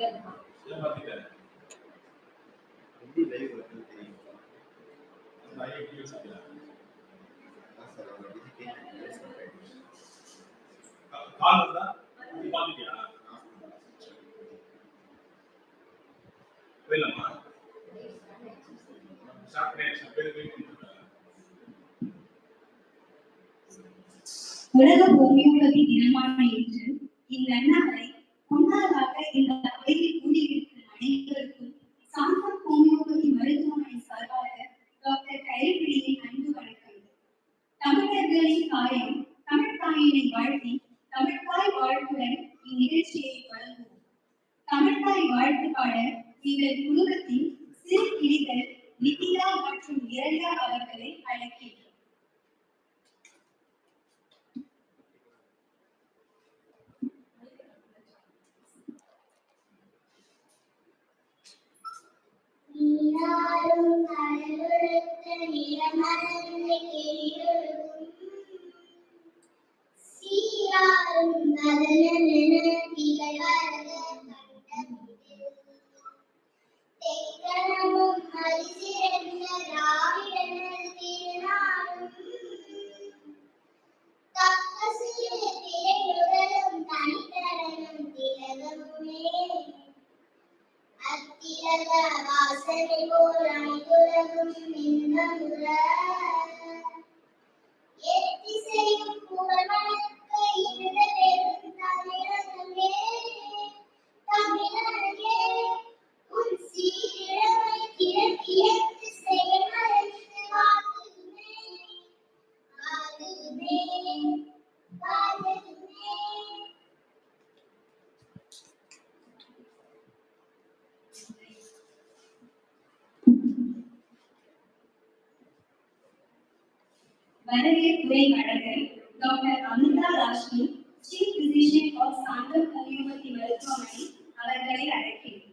உலக ஹோமியோபதி தினமான இன்று இந்நன்னாளை முன்னதாக இந்த அவையில் கூடியிருக்கும் அனைவருக்கும் சாந்தம் ஹோமியோபதி மருத்துவமனை சார்பாக டாக்டர் கைரப்பிடியின் அன்பு வணக்கம். தமிழர்களின் தாயம் தமிழ்தாயினை வாழ்த்தி தமிழ்தாய் வாழ்த்துடன் இந்நிகழ்ச்சியை வழங்குவோம். தமிழ்தாய் வாழ்த்து பாட எங்கள் குடும்பத்தின் சிறு கிளிகள் நிதியா மற்றும் இரண்டா அவர்களை அழைக்கின்றோம். நீராடும் கடலுடுத்த நிறமறந்து கிளியொழுகும் சீராடும் கதனமென திகழ்வரத கண்டமிதில் தெக்கணமும் மதிசிறந்த திராவிடனல் திருநாடும் தக்க சிறு திரையுடலும் தனித்தரனும் திலகமுமே அத்திலக வாசனை போல் அனைத்துலகும் இன்பமுற எத்திசையும் புகழ்மணக்க இருந்த பெரும் தமிழகமே தமிழகே உன் சீரிழமை கிழக்கியத்து செயமறைந்து வாழ்த்துமே வாழ்த்துமே வாழ்த்துமே. வரவேற்புரை வழங்கல் doctor Amita Rashmi, chief physician of Santham homeopathy மருத்துவமனை அவர்களை அழைக்கிறேன்.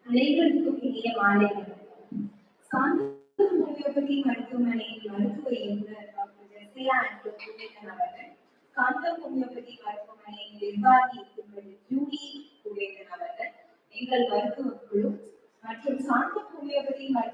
அனைவருக்கும் இனிய மாலை வணக்கம். சாந்தம் ஹோமியோபதி மருத்துவமனையின் மருத்துவ இயக்குனர் டாக்டர் ஜெசியா குபேதன் அவர்கள், சாந்தம் ஹோமியோபதி மருத்துவமனையின் நிர்வாகி திருமதி ஜூலி குபேதன் அவர்கள், எங்கள் மருத்துவ குழு மற்றும் சாந்தம் ஹோமியோபதி மருத்துவ